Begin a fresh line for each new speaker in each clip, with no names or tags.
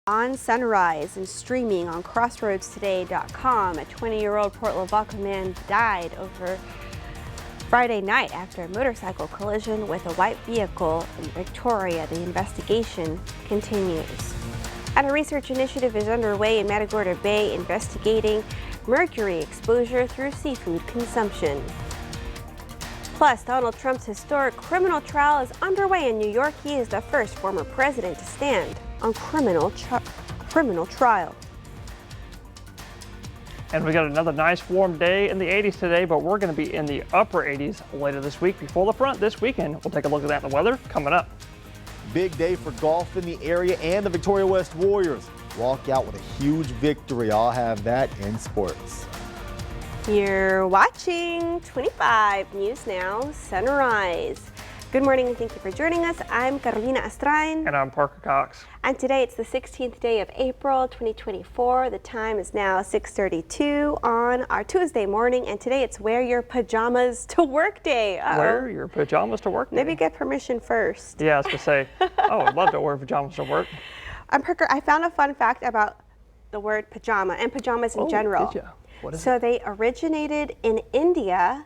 On Sunrise and streaming on CrossroadsToday.com, a 20-year-old Port Lavaca man died over Friday night after a motorcycle collision with a white vehicle in Victoria. The investigation continues. And a research initiative is underway in Matagorda Bay investigating mercury exposure through seafood consumption. Plus, Donald Trump's historic criminal trial is underway in New York. He is the first former president to stand on criminal trial.
And we got another nice warm day in the 80s today, but we're going to be in the upper 80s later this week before the front this weekend. We'll take a look at that in the weather coming up.
Big day for golf in the area, and the Victoria West Warriors walk out with a huge victory. I'll have that in sports.
You're watching 25 News Now Sunrise. Good morning and thank you for joining us. I'm Carolina Astrain.
And I'm Parker Cox.
And today it's the 16th day of April 2024. The time is now 6:32 on our Tuesday morning, and today it's wear your pajamas to work day.
Wear your pajamas to work day.
Maybe get permission first.
Yeah, I was going to say, oh, I'd love to wear pajamas to work.
Parker, I found a fun fact about the word pajama and pajamas in general.
Did you? What is
it? They originated in India,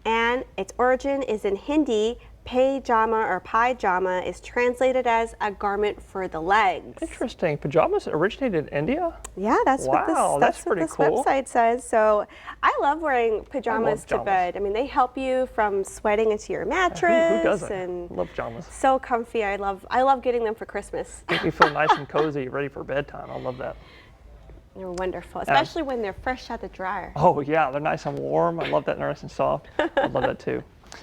and its origin is in Hindi. Pajama or pajama is translated as a garment for the legs.
Interesting. Pajamas originated in India?
Yeah, that's what this
cool.
website says. So I love wearing pajamas to bed. I mean, they help you from sweating into your mattress.
Who doesn't?
And
love pajamas.
So comfy. I love getting them for Christmas.
Make you feel nice and cozy, ready for bedtime. I love that.
They're wonderful, especially when they're fresh out the dryer.
Oh yeah, they're nice and warm. I love that, nice and soft. I love that too.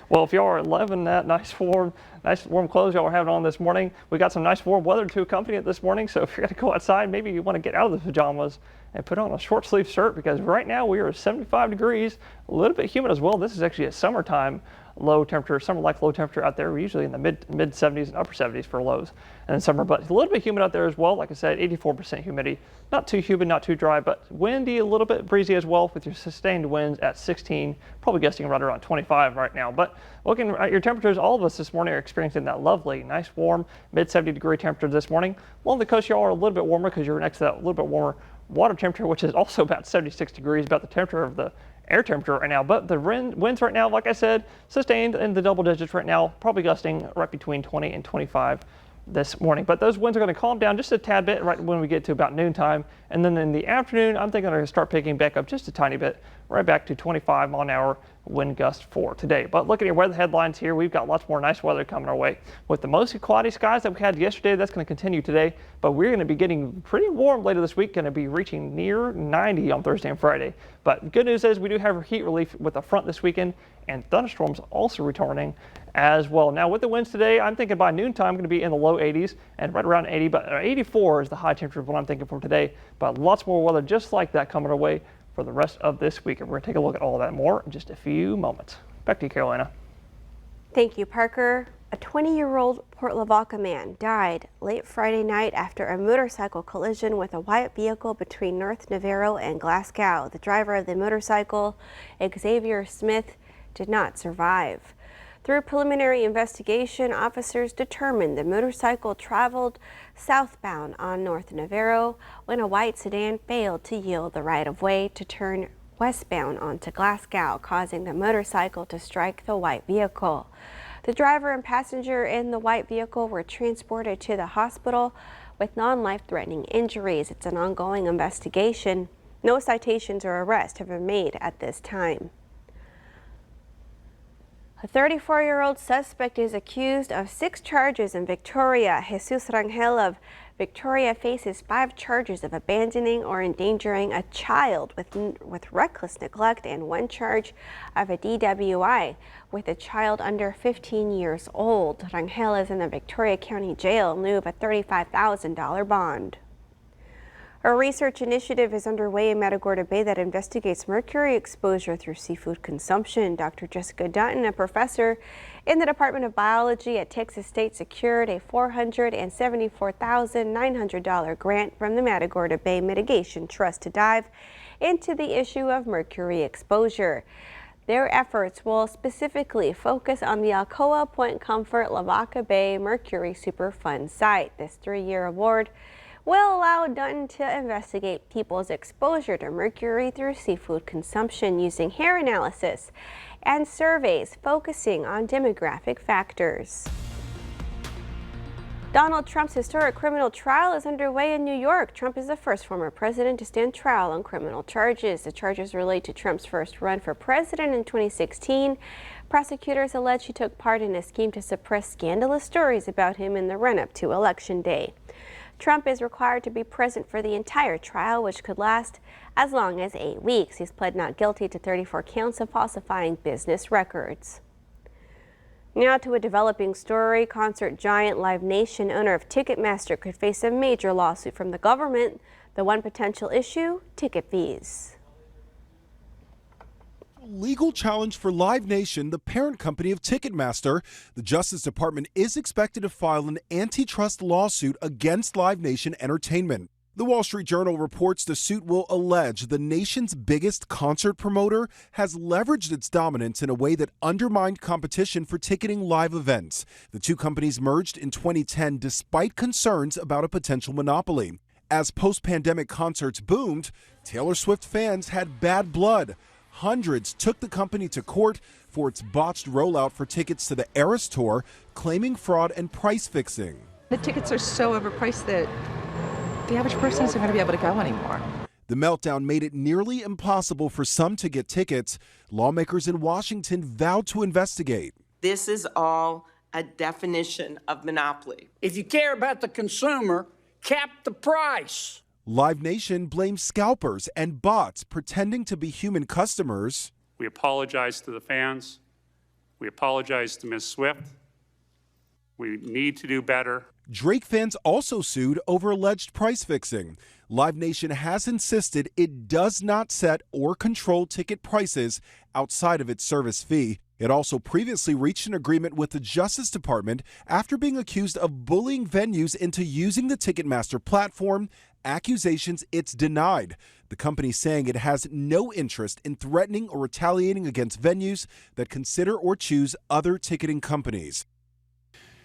Well, if y'all are loving that nice warm clothes y'all are having on this morning, we got some nice warm weather to accompany it this morning. So if you're going to go outside, maybe you want to get out of the pajamas and put on a short sleeve shirt, because right now we are at 75 degrees, a little bit humid as well. This is actually a summertime low temperature, summer-like low temperature out there. We're usually in the mid 70s and upper 70s for lows and in summer, but it's a little bit humid out there as well. Like I said, 84% humidity, not too humid, not too dry, but windy, a little bit breezy as well, with your sustained winds at 16, probably gusting right around 25 right now. But looking at your temperatures, all of us this morning are experiencing that lovely, nice, warm, mid 70 degree temperature this morning. Along the coast, y'all are a little bit warmer because you're next to that little bit warmer water temperature, which is also about 76 degrees, about the temperature of the air temperature right now. But the winds right now, like I said, sustained in the double digits right now, probably gusting right between 20 and 25 this morning. But those winds are going to calm down just a tad bit right when we get to about noontime. And then in the afternoon, I'm thinking they're going to start picking back up just a tiny bit, right back to 25 mile an hour wind gust for today. But looking at your weather headlines here, we've got lots more nice weather coming our way. With the mostly cloudy skies that we had yesterday, that's going to continue today. But we're going to be getting pretty warm later this week, going to be reaching near 90 on Thursday and Friday. But good news is we do have heat relief with the front this weekend, and thunderstorms also returning as well. Now with the winds today, I'm thinking by noontime going to be in the low 80s and right around 80, but 84 is the high temperature of what I'm thinking for today. But lots more weather just like that coming our way for the rest of this week. And we're going to take a look at all that more in just a few moments. Back to you, Carolina.
Thank you, Parker. A 20-year-old Port Lavaca man died late Friday night after a motorcycle collision with a white vehicle between North Navarro and Glasgow. The driver of the motorcycle, Xavier Smith, did not survive. Through preliminary investigation, officers determined the motorcycle traveled southbound on North Navarro when a white sedan failed to yield the right-of-way to turn westbound onto Glasgow, causing the motorcycle to strike the white vehicle. The driver and passenger in the white vehicle were transported to the hospital with non-life-threatening injuries. It's an ongoing investigation. No citations or arrests have been made at this time. A 34-year-old suspect is accused of 6 charges in Victoria. Jesus Rangel of Victoria faces 5 charges of abandoning or endangering a child with reckless neglect and 1 charge of a DWI with a child under 15 years old. Rangel is in the Victoria County Jail in lieu of a $35,000 bond. A research initiative is underway in Matagorda Bay that investigates mercury exposure through seafood consumption. Dr. Jessica Dutton, a professor in the Department of Biology at Texas State, secured a $474,900 grant from the Matagorda Bay Mitigation Trust to dive into the issue of mercury exposure. Their efforts will specifically focus on the Alcoa Point Comfort Lavaca Bay Mercury Superfund site. This 3-year award will allow Dutton to investigate people's exposure to mercury through seafood consumption using hair analysis and surveys focusing on demographic factors. Donald Trump's historic criminal trial is underway in New York. Trump is the first former president to stand trial on criminal charges. The charges relate to Trump's first run for president in 2016. Prosecutors allege he took part in a scheme to suppress scandalous stories about him in the run-up to Election Day. Trump is required to be present for the entire trial, which could last as long as 8 weeks. He's pled not guilty to 34 counts of falsifying business records. Now to a developing story. Concert giant Live Nation, owner of Ticketmaster, could face a major lawsuit from the government. The one potential issue, ticket fees.
Legal challenge for Live Nation, the parent company of Ticketmaster. The Justice Department is expected to file an antitrust lawsuit against Live Nation Entertainment. The Wall Street Journal reports the suit will allege the nation's biggest concert promoter has leveraged its dominance in a way that undermined competition for ticketing live events. The two companies merged in 2010 despite concerns about a potential monopoly. As post-pandemic concerts boomed, Taylor Swift fans had bad blood. Hundreds took the company to court for its botched rollout for tickets to the Eras Tour, claiming fraud and price fixing.
The tickets are so overpriced that the average person isn't going to be able to go anymore.
The meltdown made it nearly impossible for some to get tickets. Lawmakers in Washington vowed to investigate.
This is all a definition of monopoly.
If you care about the consumer, cap the price.
Live Nation blames scalpers and bots pretending to be human customers.
We apologize to the fans. We apologize to Ms. Swift. We need to do better.
Drake fans also sued over alleged price fixing. Live Nation has insisted it does not set or control ticket prices outside of its service fee. It also previously reached an agreement with the Justice Department after being accused of bullying venues into using the Ticketmaster platform, accusations it's denied. The company saying it has no interest in threatening or retaliating against venues that consider or choose other ticketing companies.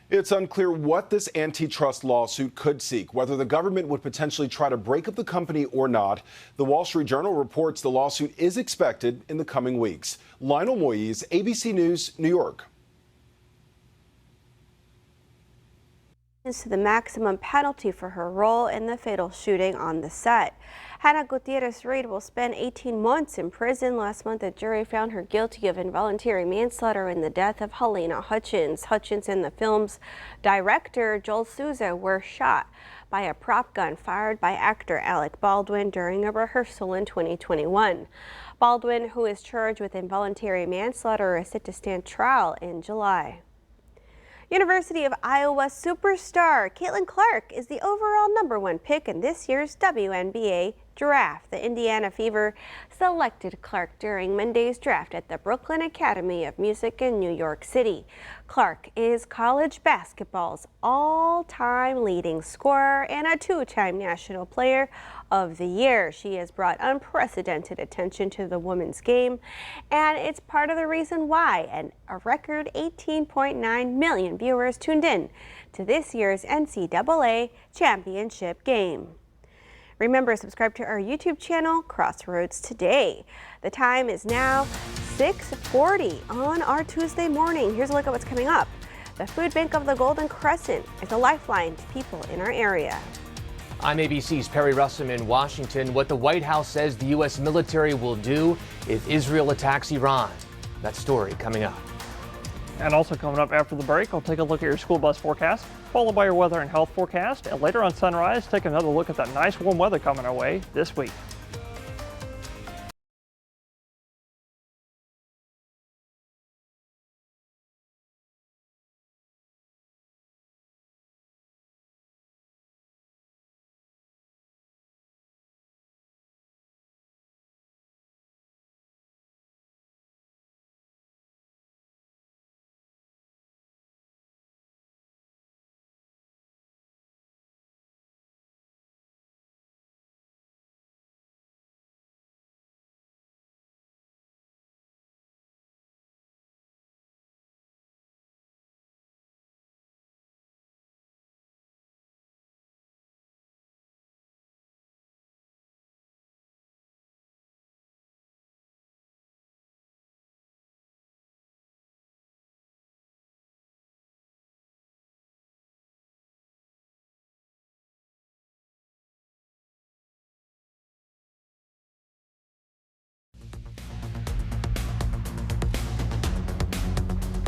It's unclear what this antitrust lawsuit could seek, whether the government would potentially try to break up the company or not. The Wall Street Journal reports the lawsuit is expected in the coming weeks. Lionel Moise, ABC News, New York.
To the maximum penalty for her role in the fatal shooting on the set. Hannah Gutierrez-Reed will spend 18 months in prison. Last month, a jury found her guilty of involuntary manslaughter in the death of Halyna Hutchins. Hutchins and the film's director, Joel Souza, were shot by a prop gun fired by actor Alec Baldwin during a rehearsal in 2021. Baldwin, who is charged with involuntary manslaughter, is set to stand trial in July. University of Iowa superstar Caitlin Clark is the overall #1 pick in this year's WNBA draft. The Indiana Fever selected Clark during Monday's draft at the Brooklyn Academy of Music in New York City. Clark is college basketball's all-time leading scorer and a two-time National Player of the Year. She has brought unprecedented attention to the women's game, and it's part of the reason why a record 18.9 million viewers tuned in to this year's NCAA championship game. Remember, subscribe to our YouTube channel, Crossroads Today. The time is now 6:40 on our Tuesday morning. Here's a look at what's coming up. The Food Bank of the Golden Crescent is a lifeline to people in our area.
I'm ABC's Perry Russum in Washington. What the White House says the U.S. military will do if Israel attacks Iran. That story coming up.
And also coming up after the break, I'll take a look at your school bus forecast, followed by your weather and health forecast. And later on Sunrise, take another look at that nice warm weather coming our way this week.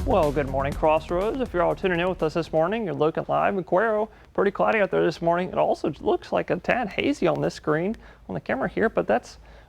Well, good morning, Crossroads. If you're all tuning in with us this morning, you're looking live in Cuero. Pretty cloudy out there this morning. It also looks like a tad hazy on this screen on the camera here, but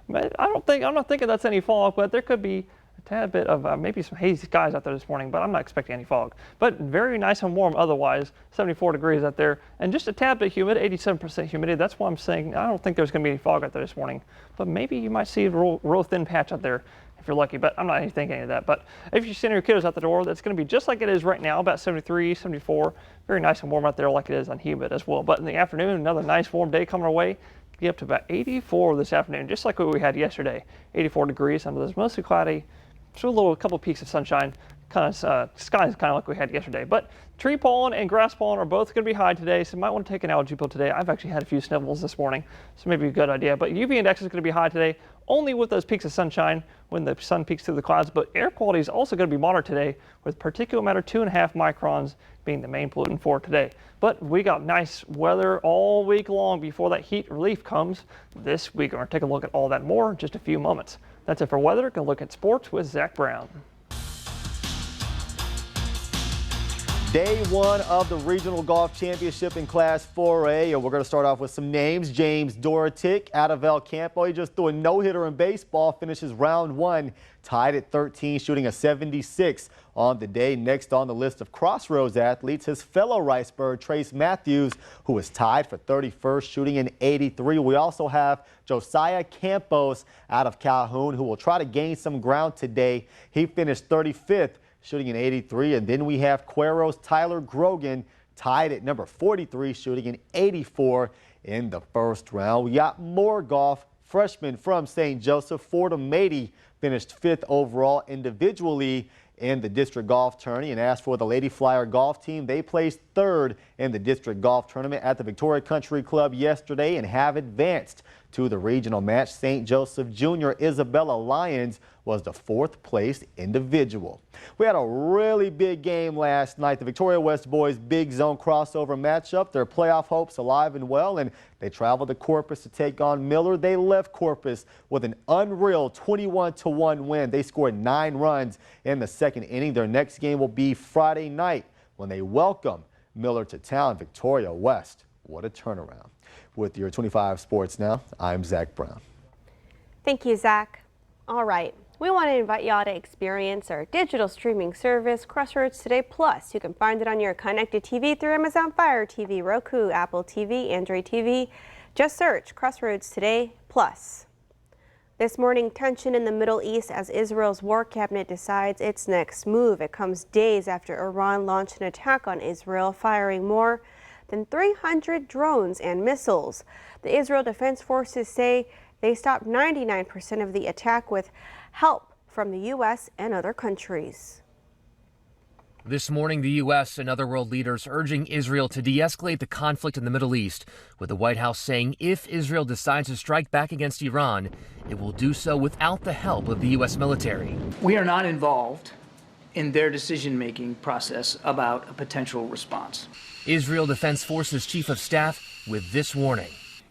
I'm not thinking that's any fog, but there could be a tad bit of maybe some hazy skies out there this morning, but I'm not expecting any fog. But very nice and warm otherwise, 74 degrees out there, and just a tad bit humid, 87% humidity. That's why I'm saying I don't think there's going to be any fog out there this morning, but maybe you might see a real thin patch out there if you're lucky, but I'm not thinking any of that. But if you're sending your kiddos out the door, that's going to be just like it is right now, about 73, 74, very nice and warm out there like it is on humid as well. But in the afternoon, another nice warm day coming our way. Get up to about 84 this afternoon, just like what we had yesterday, 84 degrees. Some of this mostly cloudy, just a couple peaks of sunshine. Skies kind of like we had yesterday. But tree pollen and grass pollen are both going to be high today, so you might want to take an allergy pill today. I've actually had a few sniffles this morning, so maybe a good idea. But UV index is going to be high today, only with those peaks of sunshine when the sun peeks through the clouds. But air quality is also going to be moderate today, with particulate matter 2.5 microns being the main pollutant for today. But we got nice weather all week long before that heat relief comes this week. We're going to take a look at all that more in just a few moments. That's it for weather. Going to look at sports with Zach Brown.
Day one of the Regional Golf Championship in Class 4A, and we're going to start off with some names. James Dorotic out of El Campo. He just threw a no-hitter in baseball, finishes round one, tied at 13, shooting a 76 on the day. Next on the list of Crossroads athletes, his fellow Ricebird, Trace Matthews, who was tied for 31st, shooting an 83. We also have Josiah Campos out of Calhoun, who will try to gain some ground today. He finished 35th, shooting an 83. And then we have Cuero's Tyler Grogan tied at number 43, shooting an 84 in the first round. We got more golf. Freshman from St. Joseph, Fordham Mady, finished 5th overall individually in the district golf tourney. And as for the Lady Flyer golf team, they placed 3rd in the district golf tournament at the Victoria Country Club yesterday and have advanced to the regional match. St. Joseph Junior Isabella Lyons was the 4th place individual. We had a really big game last night. The Victoria West boys big zone crossover matchup. Their playoff hopes alive and well, and they traveled to Corpus to take on Miller. They left Corpus with an unreal 21-1 win. They scored 9 runs in the second inning. Their next game will be Friday night when they welcome Miller to town. Victoria West, what a turnaround. With your 25 Sports Now, I'm Zach Brown.
Thank you, Zach. All right. We want to invite y'all to experience our digital streaming service, Crossroads Today Plus. You can find it on your connected TV through Amazon Fire TV, Roku, Apple TV, Android TV. Just search Crossroads Today Plus. This morning, tension in the Middle East as Israel's war cabinet decides its next move. It comes days after Iran launched an attack on Israel, firing more than 300 drones and missiles. The Israel Defense Forces say they stopped 99% of the attack with help from the U.S. and other countries.
This morning, the U.S. and other world leaders urging Israel to de-escalate the conflict in the Middle East, with the White House saying if Israel decides to strike back against Iran, it will do so without the help of the U.S. military.
We are not involved in their decision-making process about a potential response.
Israel Defense Forces Chief of Staff with this warning.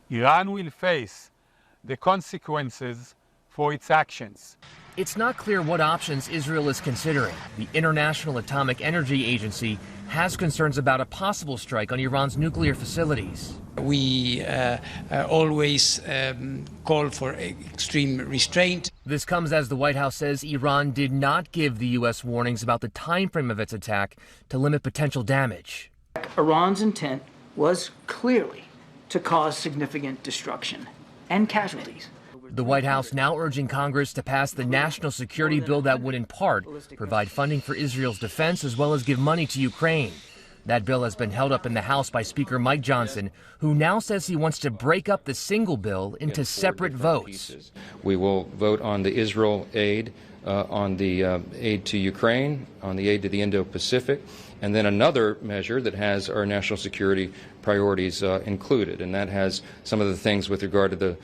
Iran will face the consequences for its actions.
It's not clear what options Israel is considering. The International Atomic Energy Agency has concerns about a possible strike on Iran's nuclear facilities.
We always call for extreme restraint.
This comes as the White House says Iran did not give the U.S. warnings about the time frame of its attack to limit potential damage.
Iran's intent was clearly to cause significant destruction and casualties.
The White House now urging Congress to pass the national security bill that would in part provide funding for Israel's defense as well as give money to Ukraine. That bill has been held up in the House by Speaker Mike Johnson, who now says he wants to break up the single bill into separate votes.
We will vote on the Israel aid, on the aid to Ukraine, on the aid to the Indo-Pacific, and then another measure that has our national security priorities included, and that has some of the things with regard to the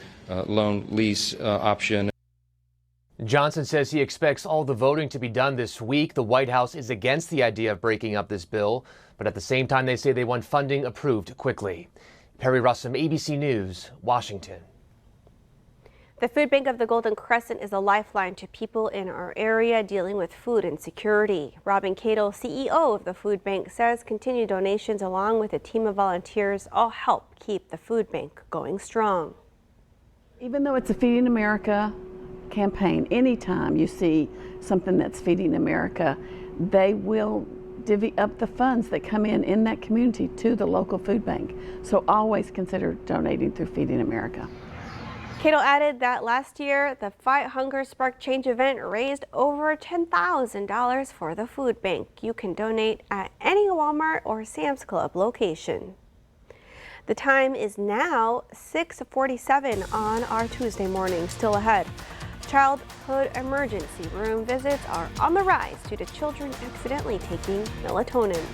loan lease option.
Johnson says he expects all the voting to be done this week. The White House is against the idea of breaking up this bill, but at the same time they say they want funding approved quickly. Perry Russum, ABC News, Washington.
The Food Bank of the Golden Crescent is a lifeline to people in our area dealing with food insecurity. Robin Cato, CEO of the Food Bank, says continued donations along with a team of volunteers all help keep the food bank going strong.
Even though it's a Feeding America campaign, anytime you see something that's Feeding America, they will divvy up the funds that come in that community to the local food bank. So always consider donating through Feeding America.
Cato added that last year, the Fight Hunger Spark Change event raised over $10,000 for the food bank. You can donate at any Walmart or Sam's Club location. The time is now 6:47 on our Tuesday morning. Still ahead, childhood emergency room visits are on the rise due to children accidentally taking melatonin.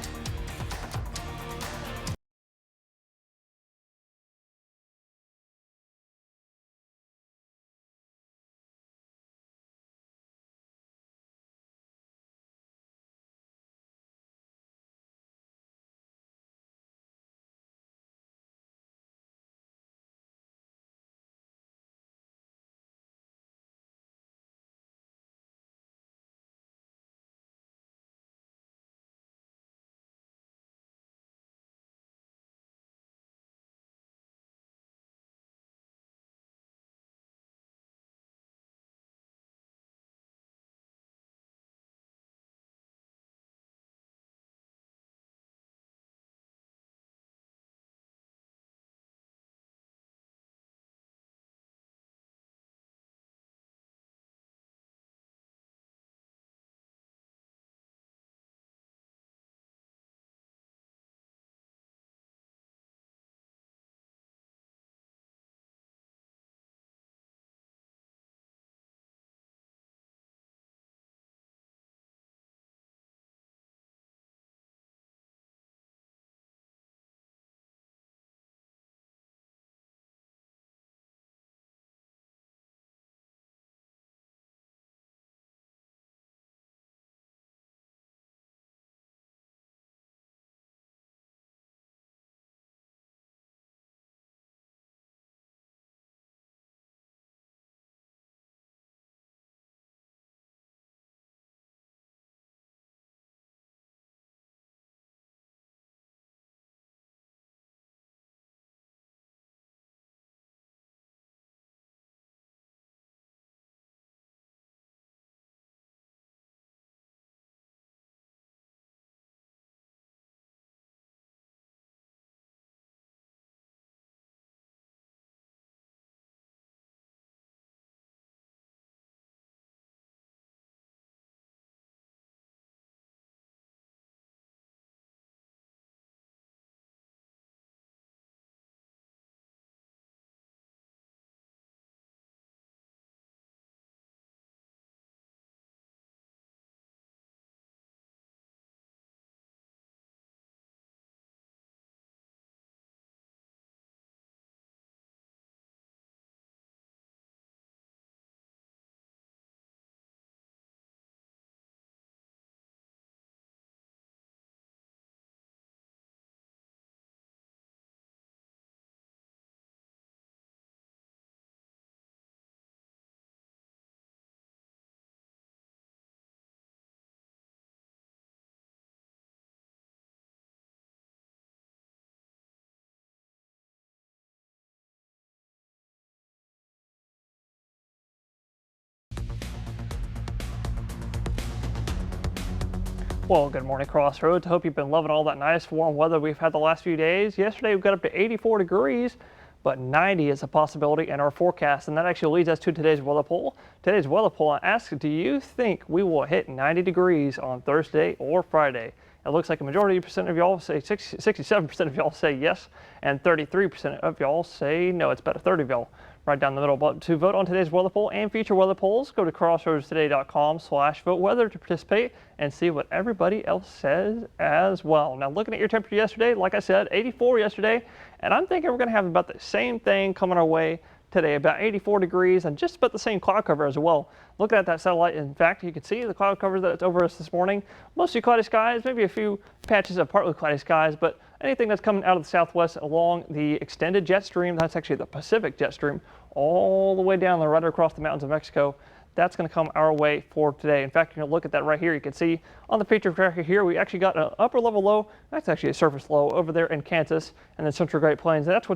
Well, good morning, Crossroads. Hope you've been loving all that nice warm weather we've had the last few days. Yesterday we got up to 84 degrees, but 90 is a possibility in our forecast, and that actually leads us to today's weather poll. Today's weather poll asks, do you think we will hit 90 degrees on Thursday or Friday? It looks like a majority of y'all say, 67% of y'all say yes, and 33% of y'all say no. It's about a third of y'all right down the middle. But to vote on today's weather poll and future weather polls, go to crossroadstoday.com/vote-weather to participate and see what everybody else says as well. Now, looking at your temperature yesterday, like I said, 84 yesterday, and I'm thinking we're going to have about the same thing coming our way today, about 84 degrees and just about the same cloud cover as well. Looking at that satellite, in fact, you can see the cloud cover that's over us this morning. Mostly cloudy skies, maybe a few patches of partly cloudy skies, but anything that's coming out of the southwest along the extended jet stream, that's actually the Pacific jet stream, all the way down right across the mountains of Mexico, that's going to come our way for today. In fact, you can look at that right here. You can see on the picture tracker here, we actually got an upper level low. That's actually a surface low over there in Kansas and then Central Great Plains. And that's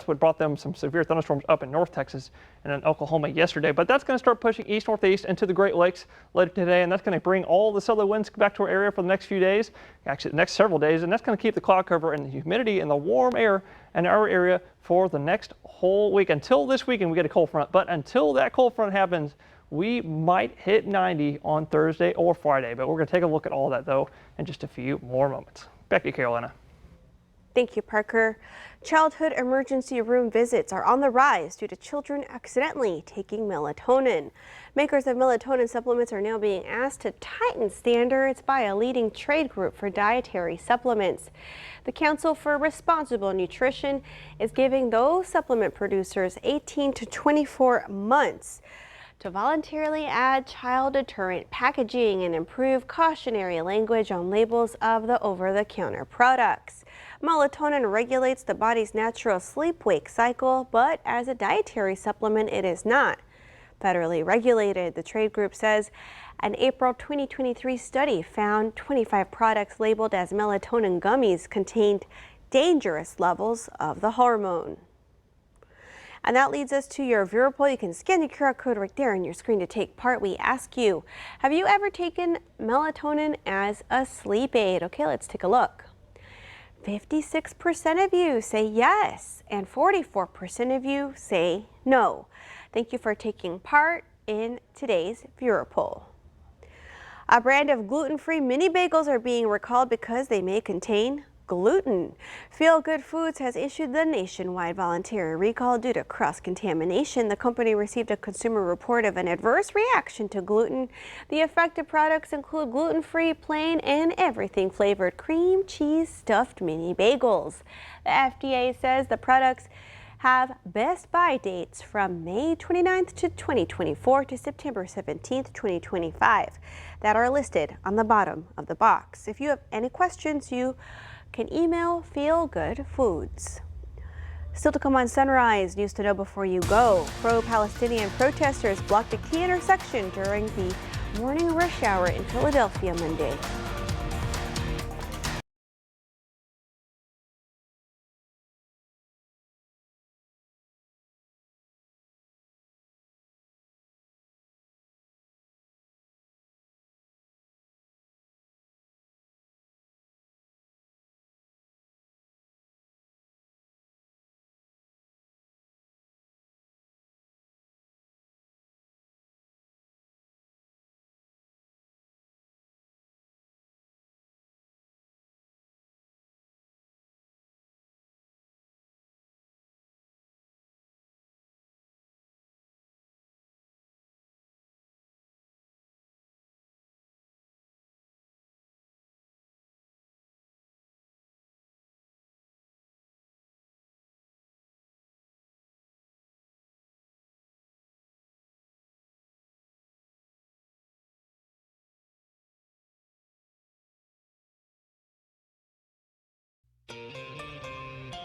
what brought them some severe thunderstorms up in North Texas and in Oklahoma yesterday. But that's going to start pushing east-northeast into the Great Lakes later today. And that's going to bring all the southerly winds back to our area for the next few days, actually the next several days. And that's going to keep the cloud cover and the humidity and the warm air in our area for the next whole week. Until this weekend, we get a cold front. But until that cold front happens, we might hit 90 on Thursday or Friday, but we're going to take a look at all that, though, in just a few more moments. Back to you, Carolina.
Thank you, Parker. Childhood emergency room visits are on the rise due to children accidentally taking melatonin. Makers of melatonin supplements are now being asked to tighten standards by a leading trade group for dietary supplements. The Council for Responsible Nutrition is giving those supplement producers 18 to 24 months to voluntarily add child deterrent packaging and improve cautionary language on labels of the over-the-counter products. Melatonin regulates the body's natural sleep-wake cycle, but as a dietary supplement, it is not federally regulated. The trade group says an April 2023 study found 25 products labeled as melatonin gummies contained dangerous levels of the hormone. And that leads us to your viewer poll. You can scan the QR code right there on your screen to take part. We ask you, have you ever taken melatonin as a sleep aid? Okay, let's take a look. 56% of you say yes, and 44% of you say no. Thank you for taking part in today's viewer poll. A brand of gluten-free mini bagels are being recalled because they may contain gluten. Feel Good Foods has issued the nationwide voluntary recall due to cross-contamination. The company received a consumer report of an adverse reaction to gluten. The affected products include gluten-free, plain, and everything flavored cream cheese stuffed mini bagels. The FDA says the products have best buy dates from May 29th to 2024 to September 17th, 2025 that are listed on the bottom of the box. If you have any questions, you can email Feel Good Foods. Still to come on Sunrise, news to know before you go. Pro-Palestinian protesters blocked a key intersection during the morning rush hour in Philadelphia Monday.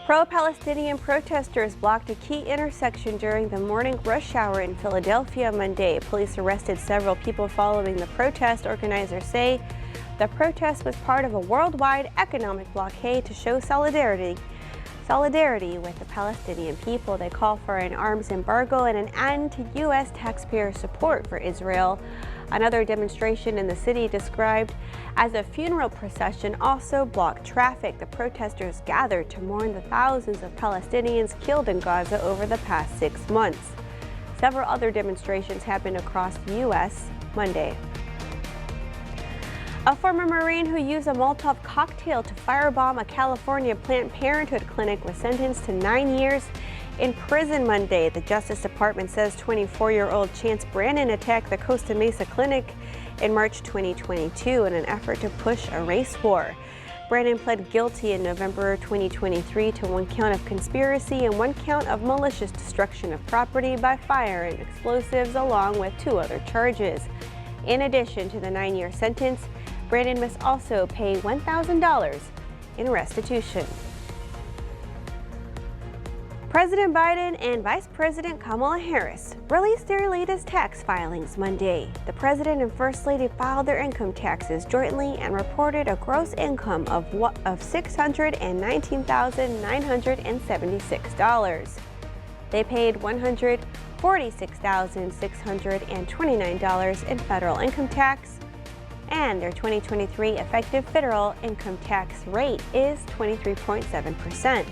Pro-Palestinian protesters blocked a key intersection during the morning rush hour in Philadelphia Monday. Police arrested several people following the protest. Organizers say the protest was part of a worldwide economic blockade to show solidarity with the Palestinian people. They call for an arms embargo and an end to U.S. taxpayer support for Israel. Another demonstration in the city, described as a funeral procession, also blocked traffic. The protesters gathered to mourn the thousands of Palestinians killed in Gaza over the past 6 months. Several other demonstrations happened across the U.S. Monday. A former Marine who used a Molotov cocktail to firebomb a California Planned Parenthood clinic was sentenced to 9 years in prison Monday. The Justice Department says 24-year-old Chance Brandon attacked the Costa Mesa clinic in March 2022 in an effort to push a race war. Brandon pled guilty in November 2023 to 1 count of conspiracy and 1 count of malicious destruction of property by fire and explosives, along with 2 other charges. In addition to the 9-year sentence, Brandon must also pay $1,000 in restitution. President Biden and Vice President Kamala Harris released their latest tax filings Monday. The president and First Lady filed their income taxes jointly and reported a gross income of $619,976. They paid $146,629 in federal income tax, and their 2023 effective federal income tax rate is 23.7%.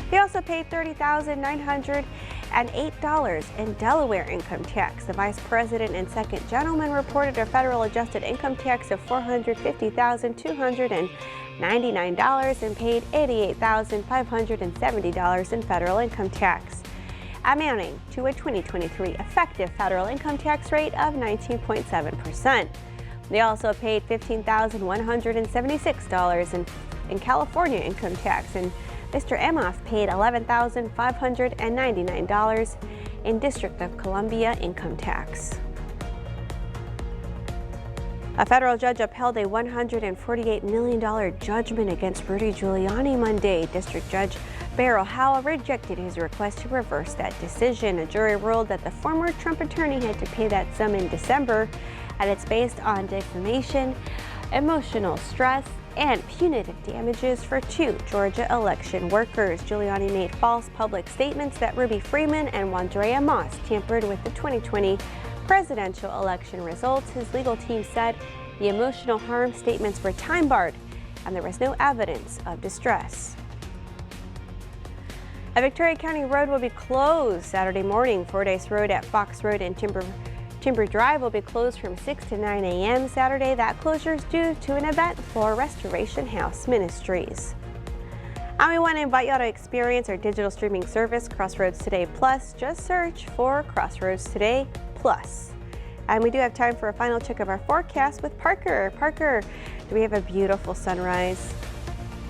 They also paid $30,908 in Delaware income tax. The vice president and second gentleman reported a federal adjusted income tax of $450,299 and paid $88,570 in federal income tax, amounting to a 2023 effective federal income tax rate of 19.7%. They also paid $15,176 in California income tax, and Mr. Emhoff paid $11,599 in District of Columbia income tax. A federal judge upheld a $148 million judgment against Rudy Giuliani Monday. District Judge Beryl Howell rejected his request to reverse that decision. A jury ruled that the former Trump attorney had to pay that sum in December, and it's based on defamation, emotional stress, and punitive damages for 2 Georgia election workers. Giuliani made false public statements that Ruby Freeman and Wandrea Moss tampered with the 2020 presidential election results. His legal team said the emotional harm statements were time-barred and there was no evidence of distress. A Victoria County road will be closed Saturday morning. Fordyce Road at Fox Road and Timber Drive will be closed from 6 to 9 a.m. Saturday. That closure is due to an event for Restoration House Ministries. And we want to invite y'all to experience our digital streaming service, Crossroads Today Plus. Just search for Crossroads Today Plus. And we do have time for a final check of our forecast with Parker. Parker, do we have a beautiful sunrise?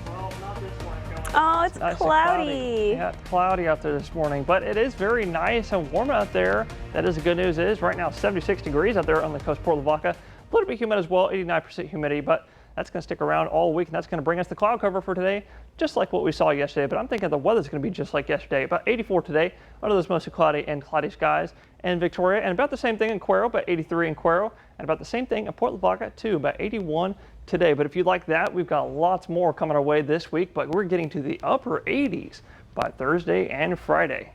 Well, not this one.
Oh, it's
nice
cloudy.
Yeah, it's cloudy out there this morning, but it is very nice and warm out there. That is the good news. It is right now 76 degrees out there on the coast of Port Lavaca. A little bit humid as well, 89% humidity, but that's going to stick around all week, and that's going to bring us the cloud cover for today, just like what we saw yesterday. But I'm thinking the weather's going to be just like yesterday. About 84 today, under those mostly cloudy skies in Victoria, and about the same thing in Cuero, about 83 in Cuero, and about the same thing in Port Lavaca too, about 81 today. But if you like that, we've got lots more coming our way this week, but we're getting to the upper 80s by Thursday and Friday.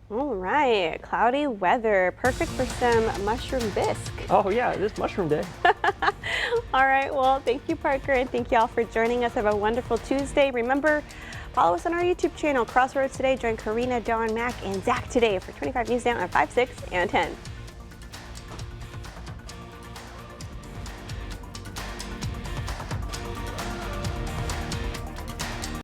All right, cloudy weather, perfect for some mushroom bisque.
Oh yeah, it is mushroom day.
All right, well, thank you, Parker, and thank you all for joining us. Have a wonderful Tuesday. Remember, follow us on our YouTube channel, Crossroads Today. Join Karina, Dawn, Mac, and Zach today for 25 News Now at 5, 6, and 10.